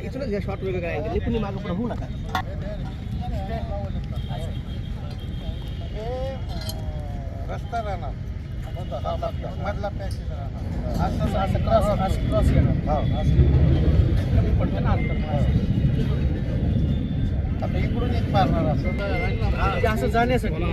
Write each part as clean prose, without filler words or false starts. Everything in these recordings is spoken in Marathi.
इथूनच शॉर्ट वेगळं करायचं कुणी मागं पुढे होऊ नका. रस्ता राहणार मधला पॅसेज राहणार असं क्रॉस कमी पडतं ना अंतर. आता इकडून एक मारणार असं जाण्यासाठी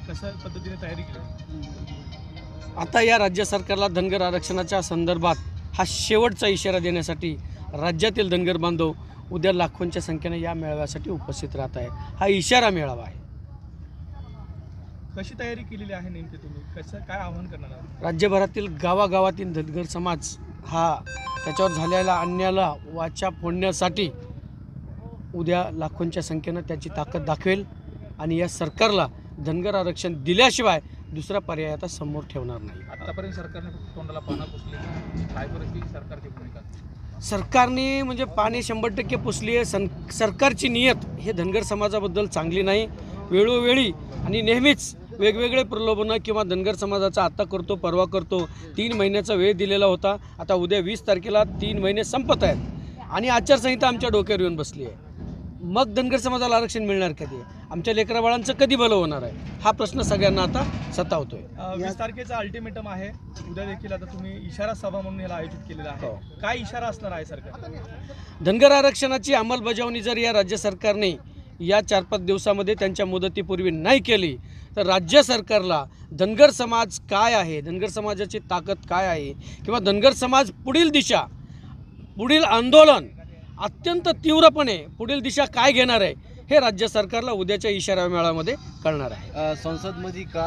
कशा पद्धतीने तयारी केली? आता या राज्य सरकारला धनगर आरक्षणाच्या संदर्भात हा शेवटचा इशारा देण्यासाठी राज्यातील धनगर बांधव उद्या लाखोंच्या संख्येने या मेळाव्यासाठी उपस्थित राहत आहे. हा इशारा मेळावा आहे. कशी तयारी केलेली आहे नेमकी तुम्ही? कसं काय आव्हान करणार आहात? राज्यभरातील गावागावातील धनगर समाज हा त्याच्यावर झालेल्या अन्यायाला वाचा फोडण्यासाठी उद्या लाखोंच्या संख्येनं त्याची ताकद दाखवेल आणि या सरकारला धनगर आरक्षण दिल्याशिवाय दुसरा पर्याय आता समोर ठेवणार नाही. आतापर्यंत सरकारने फक्त तोंडाला पानं पुसली, काय परिस्थिती सरकारची भूमिका? सरकारने म्हणजे पाणी 100% पुसली आहे. सरकारची नियत हे धनगर समाजाबद्दल चांगली नाही. वेळोवेळी आणि नेहमीच वेगवेगळे प्रलोभनं किंवा धनगर समाजाचा आता करतो परवा करतो. 3 महिन्याचा वेळ दिलेला होता. आता उद्या 20 तारखेला 3 महिने संपत आहेत आणि आचारसंहिता आमच्या डोक्यावर येऊन बसली आहे. मग धनगर समाजाला आरक्षण मिळणार कधी? आमच्या लेकराबाळांचं कधी भलं होणार आहे? हा प्रश्न सगळ्यांना आता सतावतोय. 20 तारखेचा अल्टिमेटम आहे. उद्या देखील आता तुम्ही इशारा सभा म्हणून याला आयोजित केलेला आहे. काय इशारा असणार आहे सरकार? धनगर आरक्षणाची अंमलबजावणी जर या राज्य सरकारने या 4-5 दिवसामध्ये त्यांच्या मुदतीपूर्वी नाही केली तर राज्य सरकारला धनगर समाज काय आहे, धनगर समाजाची ताकद काय आहे किंवा धनगर समाज पुढील दिशा, पुढील आंदोलन अत्यंत तीव्रपणे पुढील दिशा काय घेणार आहे हे राज्य सरकारला उद्याच्या इशारा मेळाव्यामध्ये कळणार आहे. संसदमध्ये का